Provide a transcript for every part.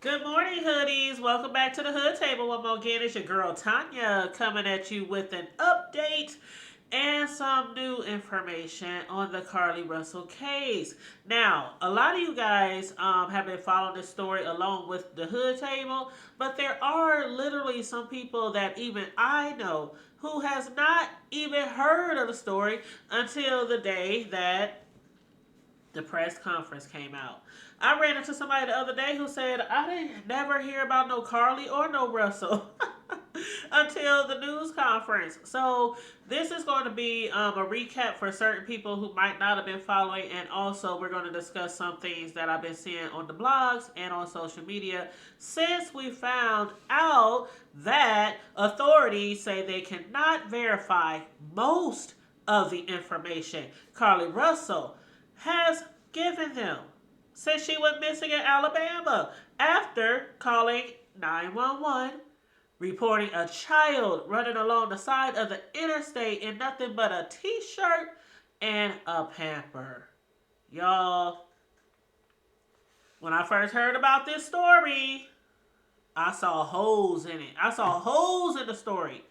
Good morning, hoodies. Welcome back to the Hood Table. One more again, it's your girl Tanya coming at you with an update and some new information on the Carlee Russell case. Now, a lot of you guys have been following this story along with the Hood Table, but there are literally some people that even I know who has not even heard of the story until the day that the press conference came out. I ran into somebody the other day who said, I didn't never hear about no Carlee or no Russell until the news conference. So this is going to be a recap for certain people who might not have been following, and also we're going to discuss some things that I've been seeing on the blogs and on social media since we found out that authorities say they cannot verify most of the information Carlee Russell has given them since she went missing in Alabama after calling 911, reporting a child running along the side of the interstate in nothing but a t-shirt and a pamper. Y'all, when I first heard about this story, I saw holes in it. I saw holes in the story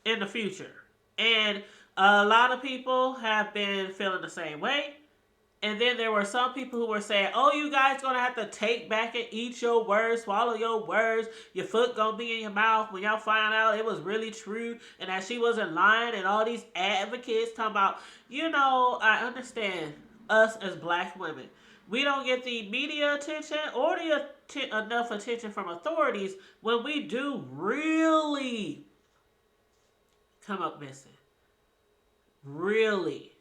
in the future. And a lot of people have been feeling the same way. And then there were some people who were saying, oh, you guys gonna have to take back and eat your words, swallow your words. Your foot gonna be in your mouth when y'all find out it was really true and that she wasn't lying. And all these advocates talking about, I understand us as black women. We don't get the media attention or enough attention from authorities when we do really come up missing. Really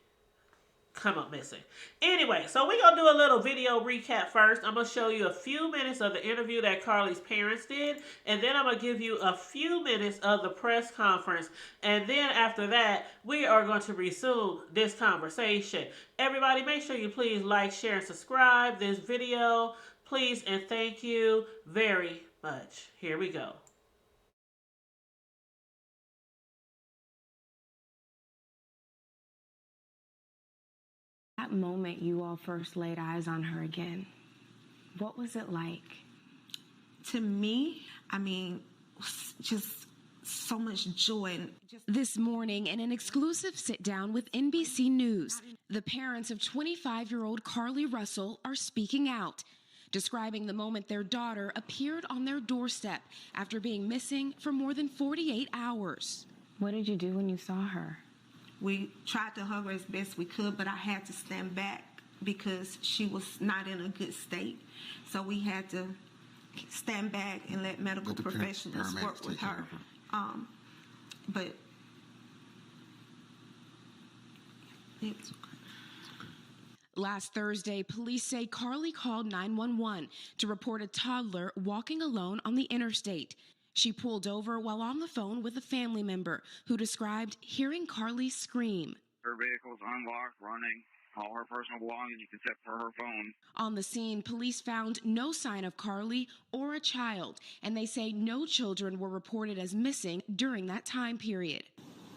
come up missing. Anyway, so we're going to do a little video recap first. I'm going to show you a few minutes of the interview that Carlee's parents did, and then I'm going to give you a few minutes of the press conference, and then after that, we are going to resume this conversation. Everybody, make sure you please like, share, and subscribe this video. Please and thank you very much. Here we go. That moment you all first laid eyes on her again, what was it like? To me, just so much joy. This morning, in an exclusive sit-down with NBC News, the parents of 25-year-old Carlee Russell are speaking out, describing the moment their daughter appeared on their doorstep after being missing for more than 48 hours. What did you do when you saw her? We tried to hug her as best we could, but I had to stand back because she was not in a good state. So we had to stand back and let medical professionals work with her. But it's okay. Last Thursday, police say Carlee called 911 to report a toddler walking alone on the interstate. She pulled over while on the phone with a family member who described hearing Carlee scream. Her vehicle's unlocked, running, all her personal belongings except for her phone. On the scene, police found no sign of Carlee or a child, and they say no children were reported as missing during that time period.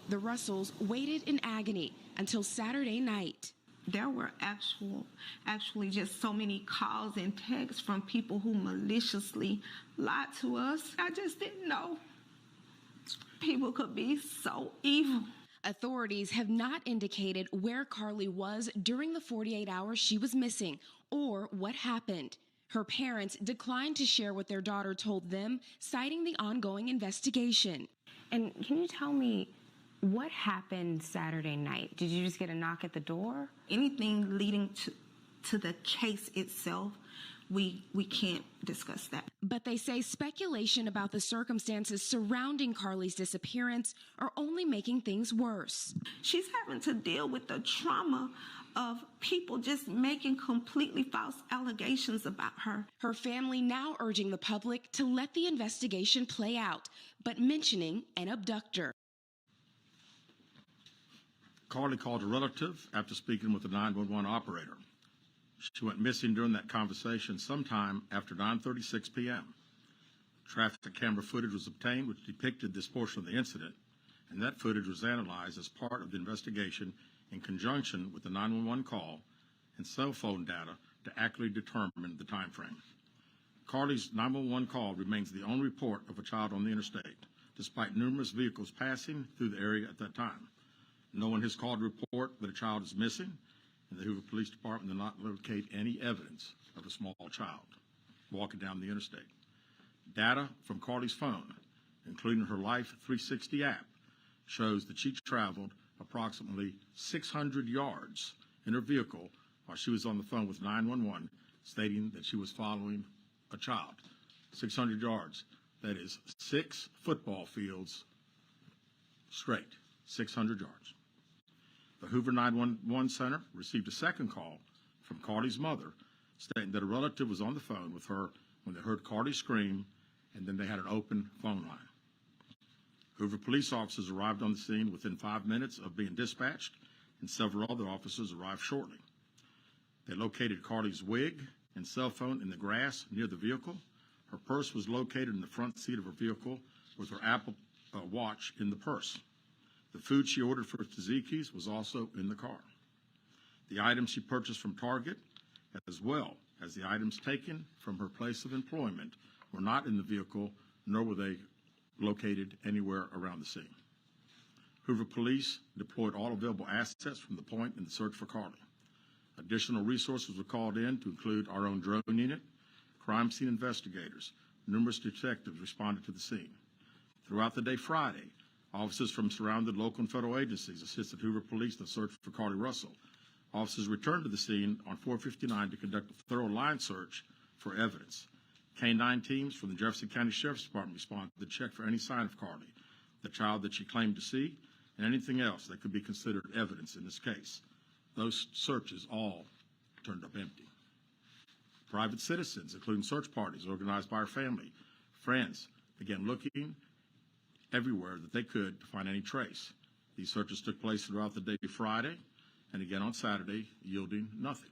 The Russells waited in agony until Saturday night. There were actually just so many calls and texts from people who maliciously lied to us. I just didn't know people could be so evil. Authorities have not indicated where Carlee was during the 48 hours she was missing or what happened. Her parents declined to share what their daughter told them, citing the ongoing investigation. And can you tell me what happened Saturday night? Did you just get a knock at the door? Anything leading to the case itself, we can't discuss that. But they say speculation about the circumstances surrounding Carlee's disappearance are only making things worse. She's having to deal with the trauma of people just making completely false allegations about her. Her family now urging the public to let the investigation play out, but mentioning an abductor. Carlee called a relative after speaking with the 911 operator. She went missing during that conversation sometime after 9:36 p.m. Traffic camera footage was obtained which depicted this portion of the incident, and that footage was analyzed as part of the investigation in conjunction with the 911 call and cell phone data to accurately determine the time frame. Carlee's 911 call remains the only report of a child on the interstate, despite numerous vehicles passing through the area at that time. No one has called to report that a child is missing, and the Hoover Police Department did not locate any evidence of a small child walking down the interstate. Data from Carlee's phone, including her Life 360 app, shows that she traveled approximately 600 yards in her vehicle while she was on the phone with 911, stating that she was following a child. 600 yards. That is 6 football fields straight, 600 yards. The Hoover 911 Center received a second call from Carlee's mother, stating that a relative was on the phone with her when they heard Carlee scream, and then they had an open phone line. Hoover police officers arrived on the scene within 5 minutes of being dispatched, and several other officers arrived shortly. They located Carlee's wig and cell phone in the grass near the vehicle. Her purse was located in the front seat of her vehicle with her Apple Watch in the purse. The food she ordered for tzatziki's was also in the car. The items she purchased from Target, as well as the items taken from her place of employment, were not in the vehicle, nor were they located anywhere around the scene. Hoover police deployed all available assets from the point in the search for Carlee. Additional resources were called in to include our own drone unit, crime scene investigators. Numerous detectives responded to the scene. Throughout the day Friday, officers from surrounding local and federal agencies assisted Hoover police in the search for Carlee Russell. Officers returned to the scene on 459 to conduct a thorough line search for evidence. K-9 teams from the Jefferson County Sheriff's Department responded to check for any sign of Carlee, the child that she claimed to see, and anything else that could be considered evidence in this case. Those searches all turned up empty. Private citizens, including search parties organized by her family, friends, began looking everywhere that they could to find any trace. These searches took place throughout the day Friday and again on Saturday, yielding nothing.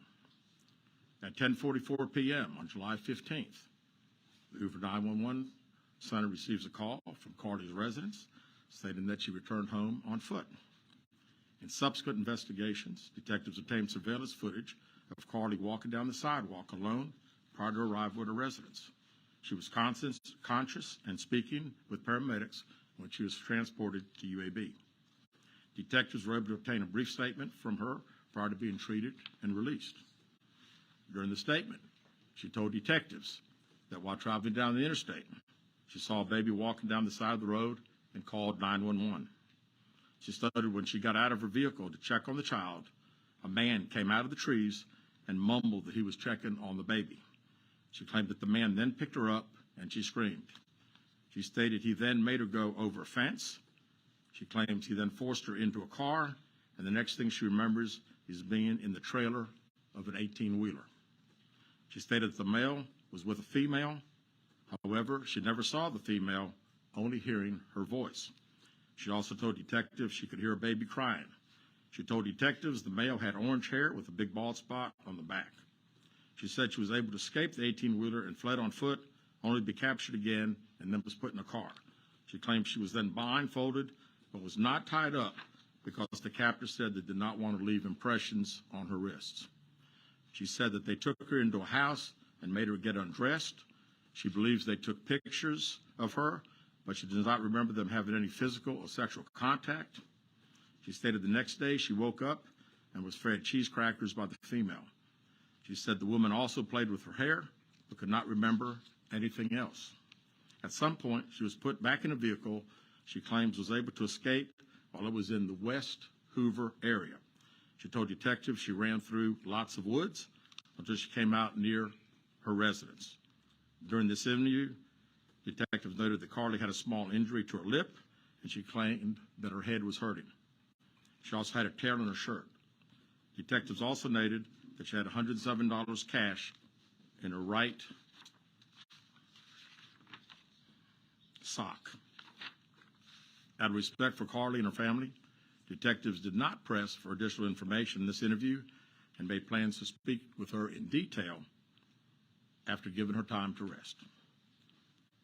At 10:44 p.m. on July 15th, the Hoover 911 Center receives a call from Carlee's residence stating that she returned home on foot. In subsequent investigations, detectives obtained surveillance footage of Carlee walking down the sidewalk alone prior to her arrival at her residence. She was conscious and speaking with paramedics when she was transported to UAB. Detectives were able to obtain a brief statement from her prior to being treated and released. During the statement, she told detectives that while traveling down the interstate, she saw a baby walking down the side of the road and called 911. She stated when she got out of her vehicle to check on the child, a man came out of the trees and mumbled that he was checking on the baby. She claimed that the man then picked her up and she screamed. She stated he then made her go over a fence. She claims he then forced her into a car, and the next thing she remembers is being in the trailer of an 18-wheeler. She stated that the male was with a female. However, she never saw the female, only hearing her voice. She also told detectives she could hear a baby crying. She told detectives the male had orange hair with a big bald spot on the back. She said she was able to escape the 18-wheeler and fled on foot, only to be captured again and then was put in a car. She claimed she was then blindfolded but was not tied up because the captor said they did not want to leave impressions on her wrists. She said that they took her into a house and made her get undressed. She believes they took pictures of her, but she does not remember them having any physical or sexual contact. She stated the next day she woke up and was fed cheese crackers by the female. She said the woman also played with her hair but could not remember anything else. At some point, she was put back in a vehicle she claims was able to escape while it was in the West Hoover area. She told detectives she ran through lots of woods until she came out near her residence. During this interview, detectives noted that Carlee had a small injury to her lip, and she claimed that her head was hurting. She also had a tear in her shirt. Detectives also noted that she had $107 cash in her right sock. Out of respect for Carlee and her family, detectives did not press for additional information in this interview and made plans to speak with her in detail after giving her time to rest.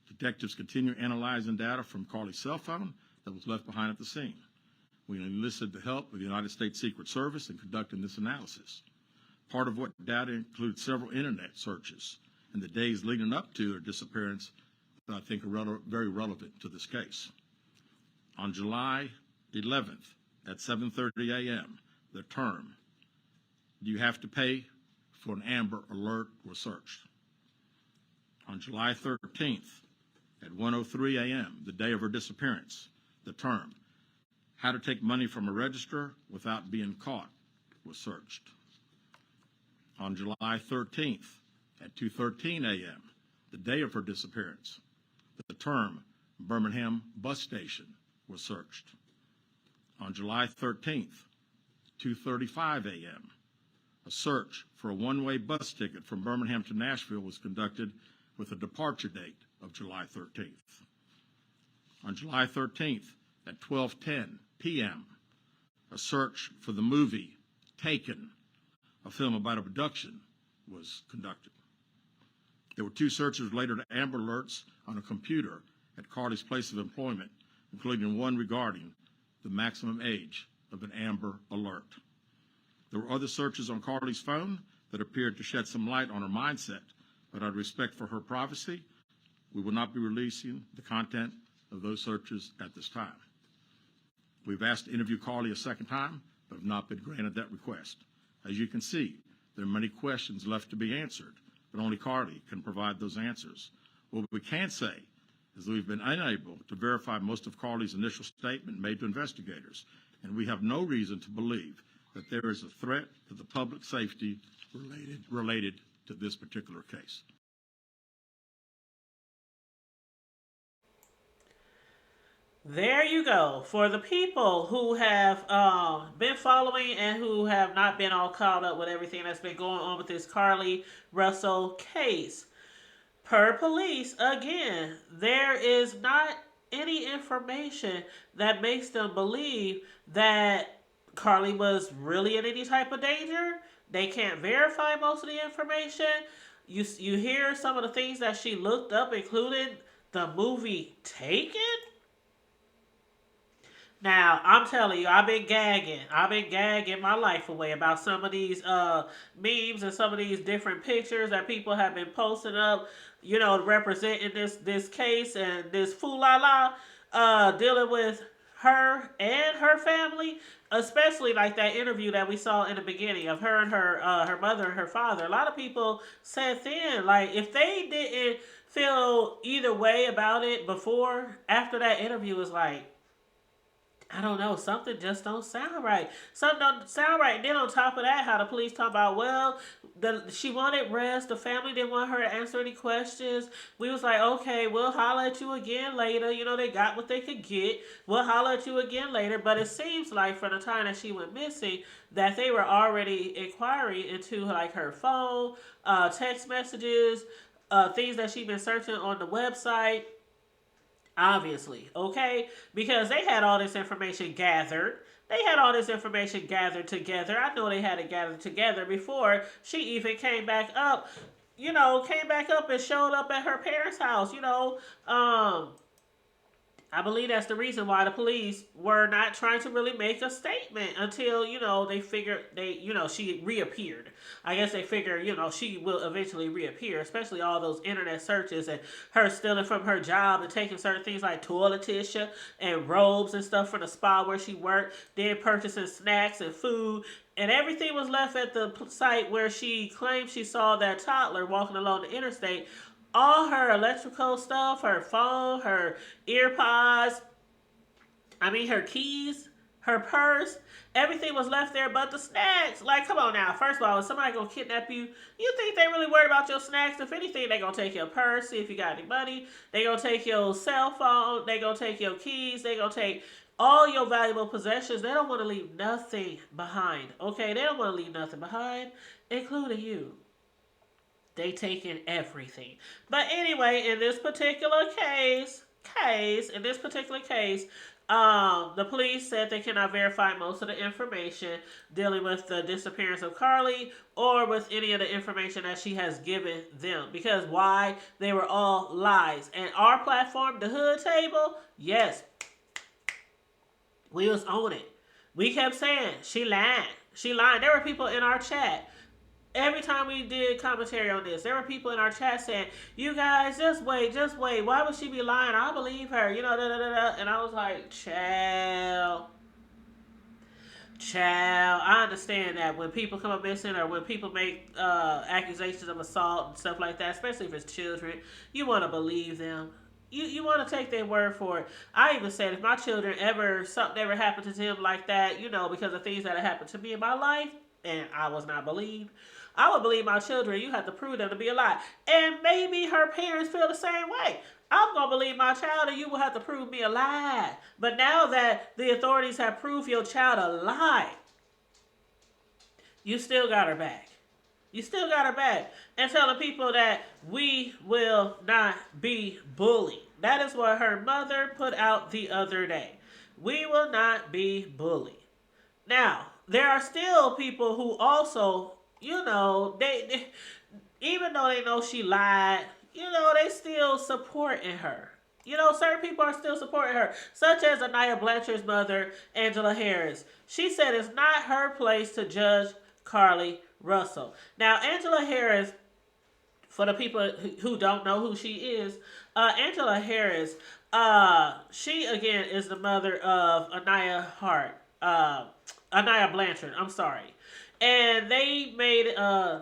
Detectives continue analyzing data from Carlee's cell phone that was left behind at the scene. We enlisted the help of the United States Secret Service in conducting this analysis. Part of what data includes several internet searches and the days leading up to her disappearance that I think are very relevant to this case. On July 11th at 7:30 a.m., the term, "Do you have to pay for an Amber Alert?" was searched. On July 13th at 1:03 a.m., the day of her disappearance, the term, "How to take money from a register without being caught," was searched. On July 13th at 2:13 a.m., the day of her disappearance, the term Birmingham bus station was searched. On July 13th, 2:35 a.m., a search for a one-way bus ticket from Birmingham to Nashville was conducted with a departure date of July 13th. On July 13th at 12:10 p.m., a search for the movie Taken, a film about abduction, was conducted. There were 2 searches related to Amber Alerts on a computer at Carlee's place of employment, including one regarding the maximum age of an Amber Alert. There were other searches on Carlee's phone that appeared to shed some light on her mindset, but out of respect for her privacy, we will not be releasing the content of those searches at this time. We've asked to interview Carlee a second time, but have not been granted that request. As you can see, there are many questions left to be answered, but only Carlee can provide those answers. What we can say is that we've been unable to verify most of Carlee's initial statement made to investigators, and we have no reason to believe that there is a threat to the public safety related to this particular case. There you go. For the people who have been following and who have not been all caught up with everything that's been going on with this Carlee Russell case. Per police, again, there is not any information that makes them believe that Carlee was really in any type of danger. They can't verify most of the information. You hear some of the things that she looked up, including the movie Taken. Now, I'm telling you, I've been gagging my life away about some of these memes and some of these different pictures that people have been posting up, representing this case and this fool-la-la, dealing with her and her family, especially like that interview that we saw in the beginning of her and her mother and her father. A lot of people said then, like, if they didn't feel either way about it after that interview, is like, I don't know, something just don't sound right. Something don't sound right. And then on top of that, how the police talk about, well, she wanted rest. The family didn't want her to answer any questions. We was like, okay, we'll holler at you again later. They got what they could get. We'll holler at you again later. But it seems like from the time that she went missing, that they were already inquiring into like her phone, text messages, things that she'd been searching on the website. Obviously, okay? Because they had all this information gathered. They had all this information gathered together. I know they had it gathered together before she even came back up and showed up at her parents' house, I believe that's the reason why the police were not trying to really make a statement until, they figured she reappeared. I guess they figure, she will eventually reappear, especially all those internet searches and her stealing from her job and taking certain things like toilet tissue and robes and stuff from the spa where she worked, then purchasing snacks and food. And everything was left at the site where she claimed she saw that toddler walking along the interstate. All her electrical stuff, her phone, her earpods, her keys, her purse, everything was left there but the snacks. Like, come on now. First of all, is somebody going to kidnap you? You think they really worried about your snacks? If anything, they going to take your purse, see if you got any money. They going to take your cell phone. They going to take your keys. They going to take all your valuable possessions. They don't want to leave nothing behind. Okay? They don't want to leave nothing behind, including you. They taking everything. But anyway, in this particular case, the police said they cannot verify most of the information dealing with the disappearance of Carlee or with any of the information that she has given them. Because why? They were all lies. And our platform, the Hood Table, yes, we was on it. We kept saying, she lied. She lied. There were people in our chat every time we did commentary on this, there were people in our chat saying, "You guys, just wait, just wait. Why would she be lying? I believe her." You know, da da da da. And I was like, "Child, child." I understand that when people come up missing or when people make accusations of assault and stuff like that, especially if it's children, you want to believe them. You want to take their word for it. I even said if my children something ever happened to them like that, because of things that had happened to me in my life, and I was not believed, I would believe my children. You have to prove them to be a lie. And maybe her parents feel the same way. I'm going to believe my child and you will have to prove me a lie. But now that the authorities have proved your child a lie, you still got her back. You still got her back. And telling people that we will not be bullied. That is what her mother put out the other day. We will not be bullied. Now, there are still people who also, they even though they know she lied, they still supporting her. Certain people are still supporting her, such as Anaya Blanchard's mother, Angela Harris. She said it's not her place to judge Carlee Russell. Now, Angela Harris, for the people who don't know who she is, Angela Harris, she again is the mother of Anaya Blanchard. I'm sorry, and they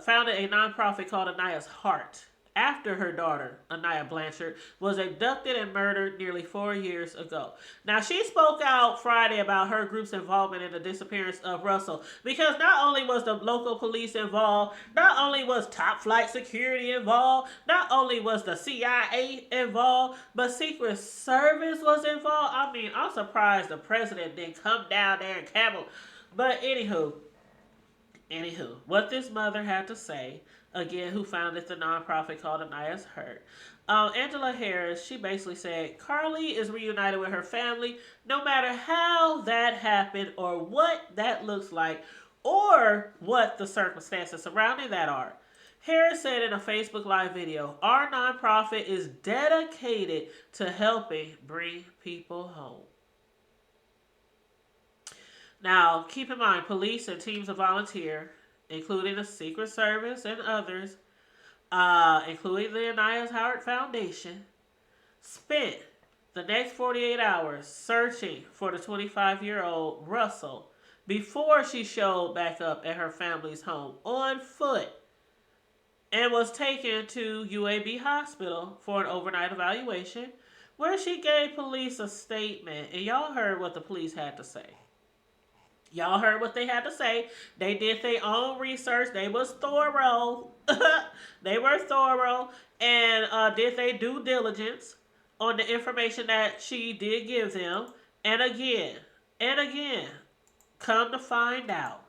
founded a nonprofit called Anaya's Heart after her daughter, Anaya Blanchard, was abducted and murdered nearly 4 years ago. Now, she spoke out Friday about her group's involvement in the disappearance of Russell, because not only was the local police involved, not only was top flight security involved, not only was the CIA involved, but Secret Service was involved. I mean, I'm surprised the president didn't come down there and camel. But anywho, what this mother had to say, again, who founded the nonprofit called Anaya's Heart, Angela Harris, she basically said, Carlee is reunited with her family, no matter how that happened or what that looks like or what the circumstances surrounding that are. Harris said in a Facebook Live video, our nonprofit is dedicated to helping bring people home. Now, keep in mind, police and teams of volunteers, including the Secret Service and others, including the Anaya's Howard Foundation, spent the next 48 hours searching for the 25-year-old Russell before she showed back up at her family's home on foot and was taken to UAB Hospital for an overnight evaluation where she gave police a statement. And y'all heard what the police had to say. Y'all heard what they had to say. They did their own research. They was thorough. They were thorough and did their due diligence on the information that she did give them. And again, come to find out,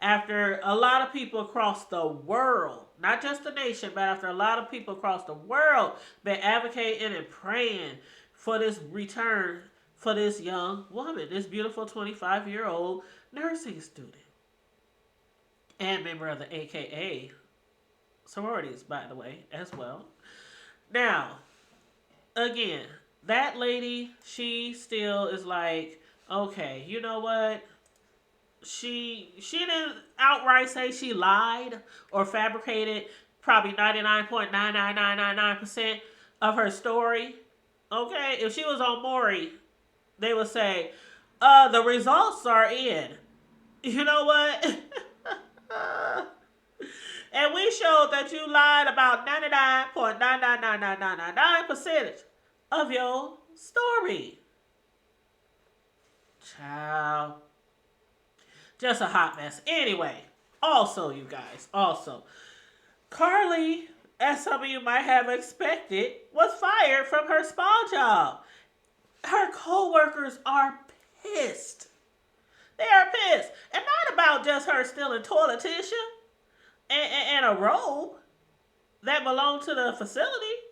after a lot of people across the world, not just the nation, but after a lot of people across the world been advocating and praying for this return for this young woman, this beautiful 25-year-old nursing student and member of the AKA sororities, by the way, as well. Now, again, that lady, she still is like, okay, you know what? She didn't outright say she lied or fabricated probably 99.99999% of her story. Okay, if she was on Maury, they would say, the results are in. You know what? And we showed that you lied about 99.9999999% of your story. Child. Just a hot mess. Anyway, also, you guys, Carlee, as some of you might have expected, was fired from her spa job. Her co-workers are pissed. They are pissed. And not about just her stealing toilet tissue and a robe that belonged to the facility.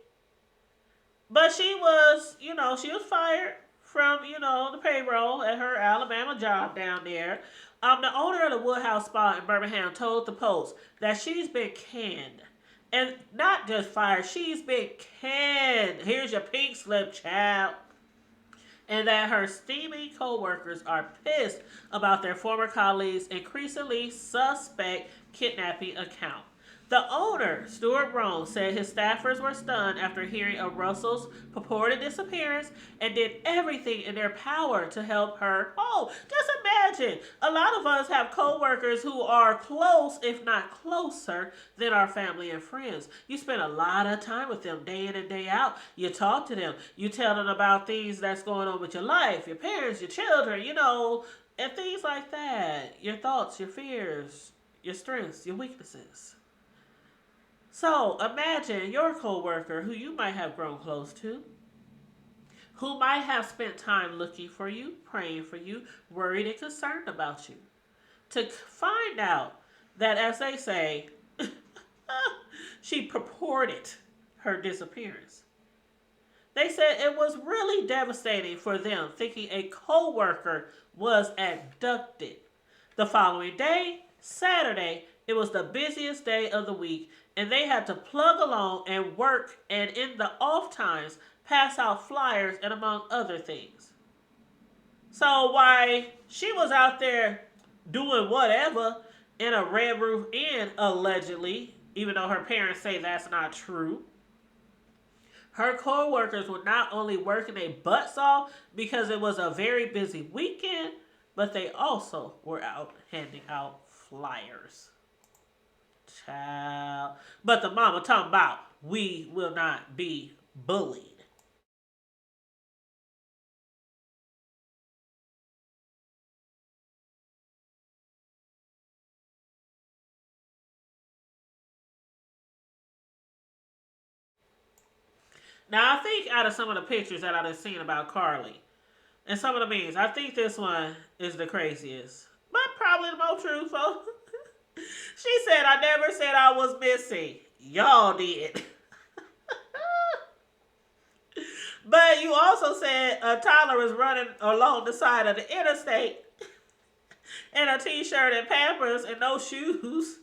But she was, she was fired from, the payroll at her Alabama job down there. The owner of the Woodhouse Spa in Birmingham told the Post that she's been canned. And not just fired, she's been canned. Here's your pink slip, child. And that her steamy co-workers are pissed about their former colleagues' increasingly suspect kidnapping account. The owner, Stuart Rome, said his staffers were stunned after hearing of Russell's purported disappearance and did everything in their power to help her home. Just imagine, a lot of us have coworkers who are close, if not closer, than our family and friends. You spend a lot of time with them day in and day out. You talk to them. You tell them about things that's going on with your life, your parents, your children, and things like that. Your thoughts, your fears, your strengths, your weaknesses. So imagine your coworker who you might have grown close to, who might have spent time looking for you, praying for you, worried and concerned about you, to find out that, as they say, she purported her disappearance. They said it was really devastating for them, thinking a coworker was abducted. The following day, Saturday, it was the busiest day of the week, and they had to plug along and work, and in the off times, pass out flyers and among other things. So while she was out there doing whatever in a Red Roof Inn, allegedly, even though her parents say that's not true, her co-workers were not only working their butts off because it was a very busy weekend, but they also were out handing out flyers. Child. But the mama talking about, we will not be bullied. Now, I think out of some of the pictures that I've seen about Carlee and some of the memes, I think this one is the craziest, but probably the most truthful. She said, I never said I was missing. Y'all did. But you also said Tyler was running along the side of the interstate in a t-shirt and Pampers and no shoes.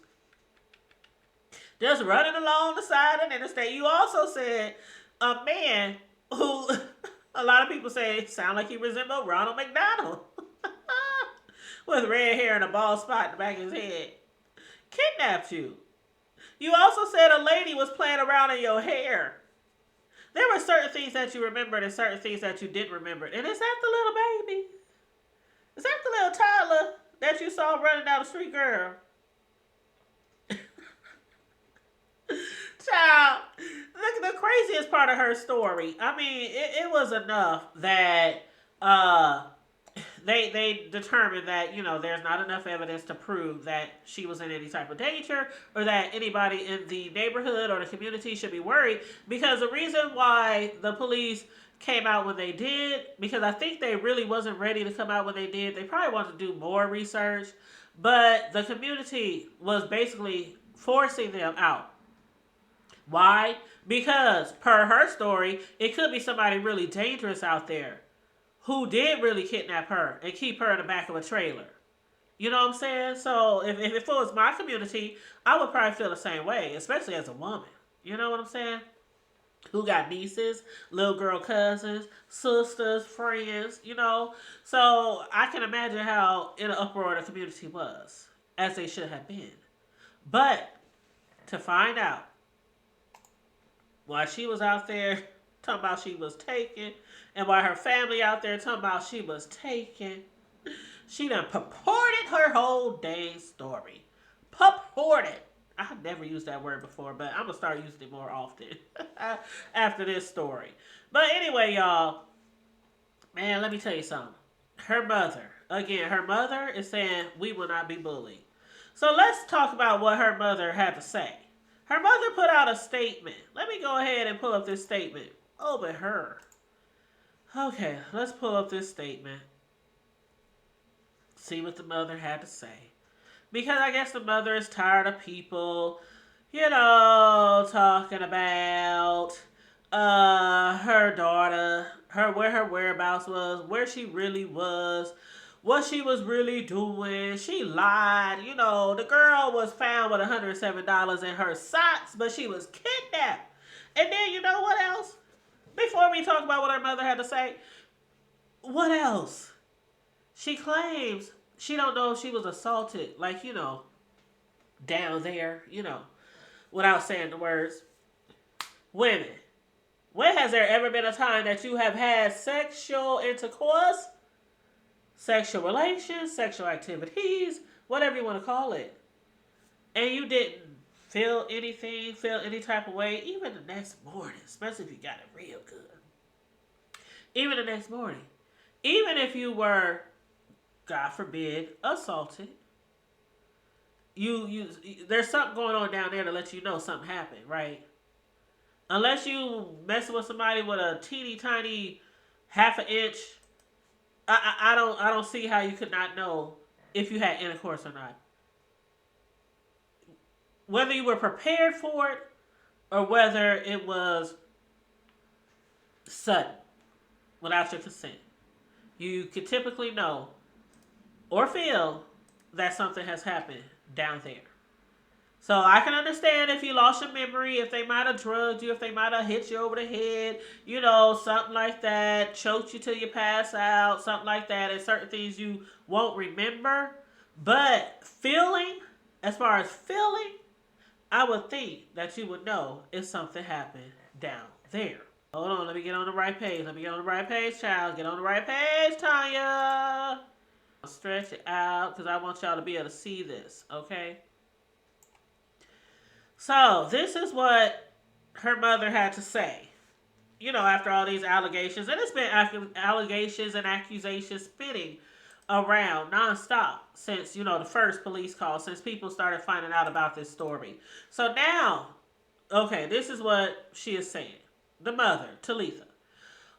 Just running along the side of the interstate. You also said a man who a lot of people say sound like he resembled Ronald McDonald with red hair and a bald spot in the back of his head kidnapped you. You also said a lady was playing around in your hair. There were certain things that you remembered and certain things that you didn't remember. And is that the little baby? Is that the little toddler that you saw running down the street, girl? Child, the craziest part of her story, I mean, it was enough that they determined that, there's not enough evidence to prove that she was in any type of danger or that anybody in the neighborhood or the community should be worried. Because the reason why the police came out when they did, because I think they really wasn't ready to come out when they did. They probably wanted to do more research, but the community was basically forcing them out. Why? Because per her story, it could be somebody really dangerous out there who did really kidnap her and keep her in the back of a trailer. You know what I'm saying? So if it was my community, I would probably feel the same way, especially as a woman. You know what I'm saying? Who got nieces, little girl cousins, sisters, friends, So I can imagine how in an uproar the community was, as they should have been. But to find out why she was out there talking about she was taken, and why her family out there talking about she was taken, she done purported her whole dang story. Purported. I have never used that word before, but I'm going to start using it more often after this story. But anyway, y'all, man, let me tell you something. Her mother is saying we will not be bullied. So let's talk about what her mother had to say. Her mother put out a statement. Let me go ahead and pull up this statement. Oh, but her. Okay, let's pull up this statement. See what the mother had to say. Because I guess the mother is tired of people, talking about her daughter, where her whereabouts was, where she really was, what she was really doing. She lied. The girl was found with $107 in her socks, but she was kidnapped. And then you know what else? Before we talk about what her mother had to say, what else? She claims she don't know if she was assaulted, down there, without saying the words. Women, when has there ever been a time that you have had sexual intercourse, sexual relations, sexual activities, whatever you want to call it, and you didn't feel anything, feel any type of way, even the next morning, especially if you got it real good. Even the next morning. Even if you were, God forbid, assaulted, you there's something going on down there to let you know something happened, right? Unless you messing with somebody with a teeny tiny half an inch, I don't see how you could not know if you had intercourse or not. Whether you were prepared for it or whether it was sudden without your consent, you could typically know or feel that something has happened down there. So I can understand if you lost your memory, if they might have drugged you, if they might have hit you over the head, something like that, choked you till you pass out, something like that, and certain things you won't remember. But feeling, as far as feeling, I would think that you would know if something happened down there. Hold on, let me get on the right page. Let me get on the right page, child. Get on the right page, Tanya. I'll stretch it out because I want y'all to be able to see this, okay? So, this is what her mother had to say. After all these allegations. And it's been allegations and accusations spinning around nonstop since, the first police call, since people started finding out about this story. So now, okay, this is what she is saying. The mother, Talitha.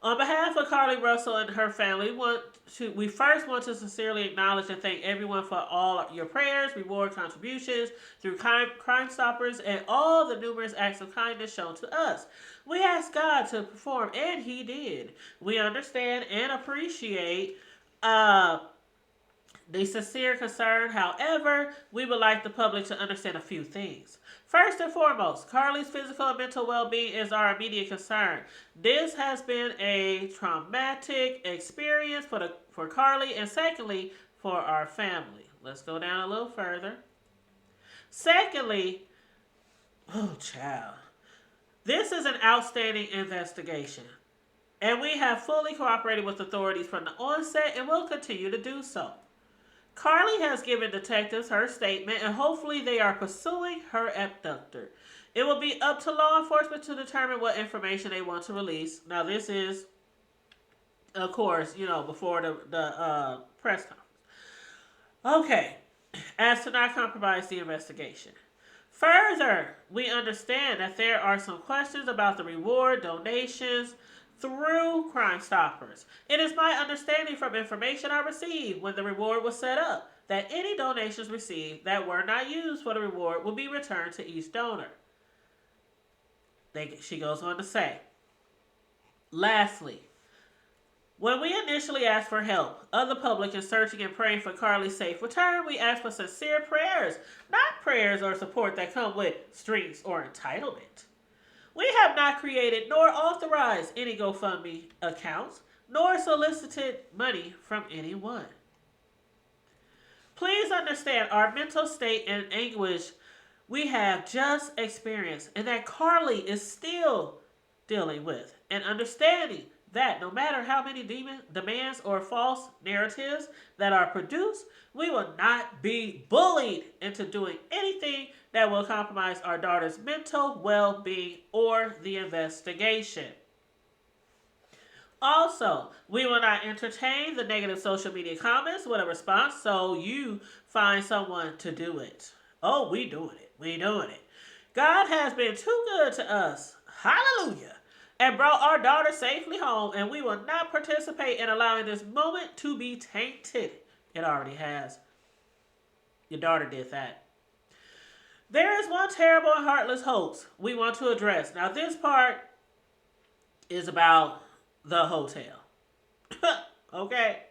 On behalf of Carlee Russell and her family, we first want to sincerely acknowledge and thank everyone for all your prayers, reward contributions through Crime Stoppers, and all the numerous acts of kindness shown to us. We asked God to perform, and He did. We understand and appreciate the sincere concern. However, we would like the public to understand a few things. First and foremost, Carlee's physical and mental well-being is our immediate concern. This has been a traumatic experience for Carlee, and secondly, for our family. Let's go down a little further. Secondly, oh child, this is an outstanding investigation, and we have fully cooperated with authorities from the onset and will continue to do so. Carlee has given detectives her statement, and hopefully they are pursuing her abductor. It will be up to law enforcement to determine what information they want to release. Now, this is, of course, before the press conference. Okay, as to not compromise the investigation. Further, we understand that there are some questions about the reward donations through Crime Stoppers. It is my understanding from information I received when the reward was set up that any donations received that were not used for the reward will be returned to each donor. She goes on to say, lastly, when we initially asked for help of the public in searching and praying for Carlee's safe return, we asked for sincere prayers, not prayers or support that come with strings or entitlement. We have not created nor authorized any GoFundMe accounts, nor solicited money from anyone. Please understand our mental state and anguish we have just experienced, and that Carlee is still dealing with, and understanding that no matter how many demands or false narratives that are produced, we will not be bullied into doing anything that will compromise our daughter's mental well-being or the investigation. Also, we will not entertain the negative social media comments with a response, so you find someone to do it. Oh, we doing it. We doing it. God has been too good to us. Hallelujah. And brought our daughter safely home, and we will not participate in allowing this moment to be tainted. It already has. Your daughter did that. There is one terrible and heartless hoax we want to address. Now, this part is about the hotel. Okay.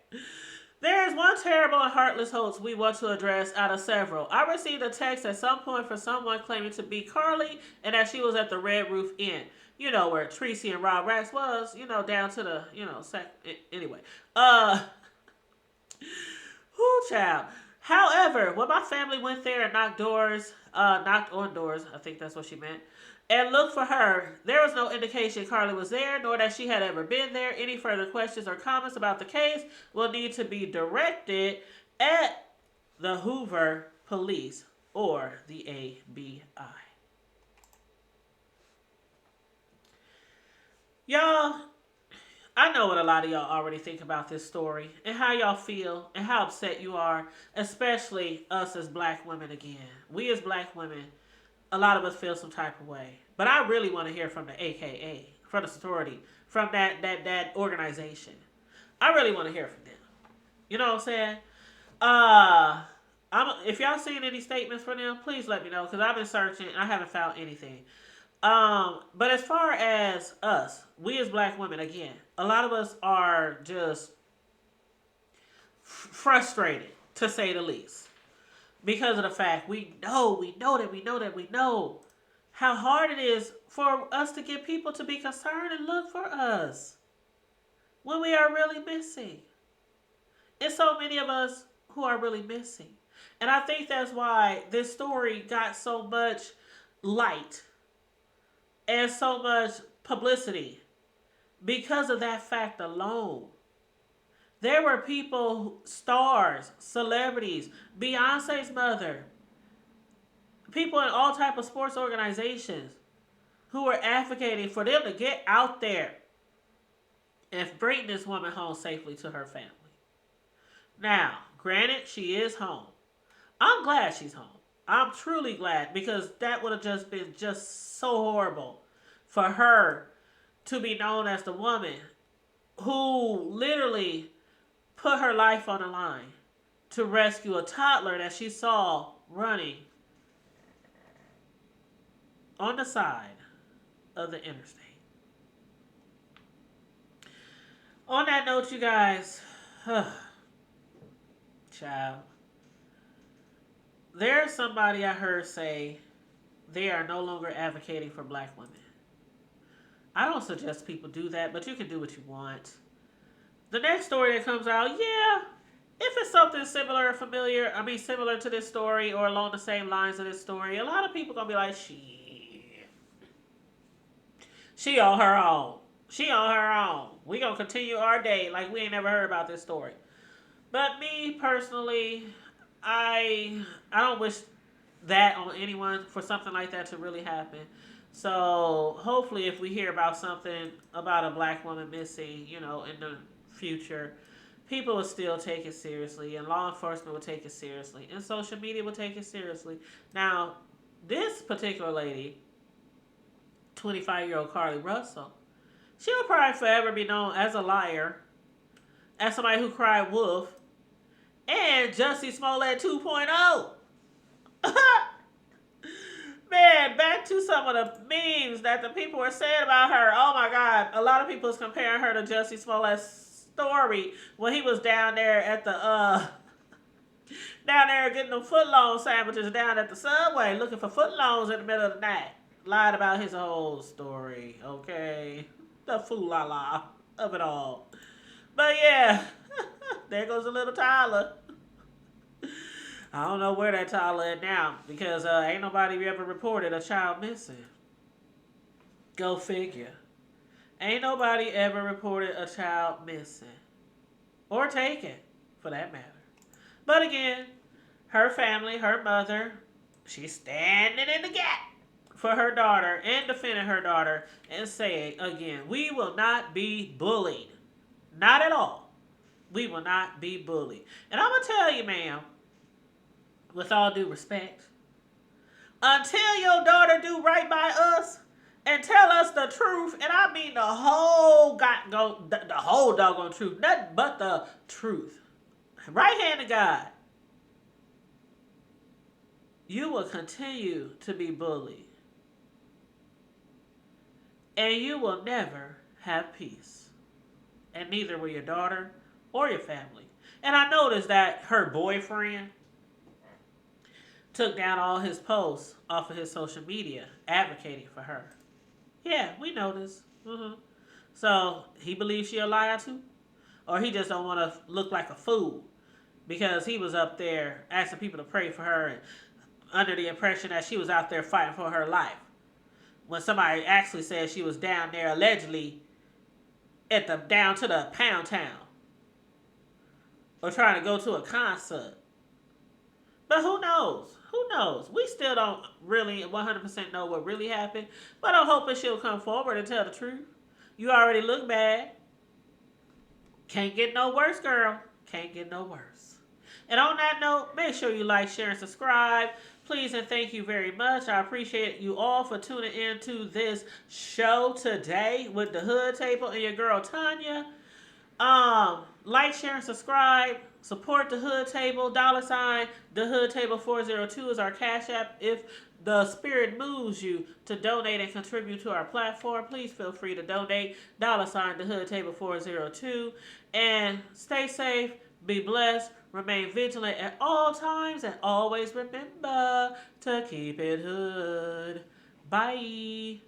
There is one terrible and heartless hoax we want to address out of several. I received a text at some point from someone claiming to be Carlee and that she was at the Red Roof Inn. Where Tracy and Rob Rax was, down to the, anyway. Whoo, child. However, when my family went there and knocked doors, knocked on doors. I think that's what she meant. And looked for her. There was no indication Carlee was there, nor that she had ever been there. Any further questions or comments about the case will need to be directed at the Hoover Police or the ABI. Y'all, I know what a lot of y'all already think about this story and how y'all feel and how upset you are, especially us as black women again. We as black women, a lot of us feel some type of way. But I really want to hear from the AKA, from the sorority, from that organization. I really want to hear from them. You know what I'm saying? If y'all seen any statements from them, please let me know, because I've been searching and I haven't found anything. But as far as us, we as black women, again, a lot of us are just frustrated, to say the least, because of the fact we know how hard it is for us to get people to be concerned and look for us when we are really missing. It's so many of us who are really missing. And I think that's why this story got so much light and so much publicity, because of that fact alone. There were people, stars, celebrities, Beyonce's mother, people in all type of sports organizations who were advocating for them to get out there and bring this woman home safely to her family. Now, granted, she is home. I'm glad she's home. I'm truly glad, because that would have just been just so horrible for her to be known as the woman who literally put her life on the line to rescue a toddler that she saw running on the side of the interstate. On that note, you guys, child, there's somebody I heard say they are no longer advocating for black women. I don't suggest people do that, but you can do what you want. The next story that comes out, yeah, if it's something similar or similar to this story or along the same lines of this story, a lot of people going to be like, she on her own. She on her own. We going to continue our day like we ain't never heard about this story. But me, personally, I don't wish that on anyone, for something like that to really happen. So hopefully if we hear about something about a black woman missing, in the future, people will still take it seriously, and law enforcement will take it seriously, and social media will take it seriously. Now, this particular lady, 25-year-old Carlee Russell, she'll probably forever be known as a liar, as somebody who cried wolf, and Jussie Smollett 2.0. Man, back to some of the memes that the people were saying about her. Oh my God. A lot of people is comparing her to Jussie Smollett's story when he was down there at the, down there getting them footlong sandwiches down at the Subway, looking for footlongs in the middle of the night. Lied about his whole story, okay? The fool-la-la of it all. But yeah, there goes a little Tyler. I don't know where that Tyler is now, because ain't nobody ever reported a child missing. Go figure. Ain't nobody ever reported a child missing. Or taken, for that matter. But again, her family, her mother, she's standing in the gap for her daughter and defending her daughter and saying, again, we will not be bullied. Not at all. We will not be bullied. And I'm going to tell you, ma'am, with all due respect, until your daughter do right by us and tell us the truth, and I mean the whole doggone truth, nothing but the truth, right hand of God, you will continue to be bullied. And you will never have peace. And neither will your daughter or your family. And I noticed that her boyfriend took down all his posts off of his social media advocating for her. Yeah, we noticed. So he believes she a liar too? Or he just don't want to look like a fool because he was up there asking people to pray for her and under the impression that she was out there fighting for her life, when somebody actually said she was down there allegedly at the down to the pound town or trying to go to a concert. But who knows? Who knows? We still don't really 100% know what really happened. But I'm hoping she'll come forward and tell the truth. You already look bad. Can't get no worse, girl. Can't get no worse. And on that note, make sure you like, share, and subscribe. Please and thank you very much. I appreciate you all for tuning in to this show today with the Hood Table and your girl Tanya. Like, share, and subscribe. Support the Hood Table. $ the Hood Table 402 is our cash app. If the spirit moves you to donate and contribute to our platform, please feel free to donate. $ the Hood Table 402. And stay safe, be blessed, remain vigilant at all times, and always remember to keep it hood. Bye.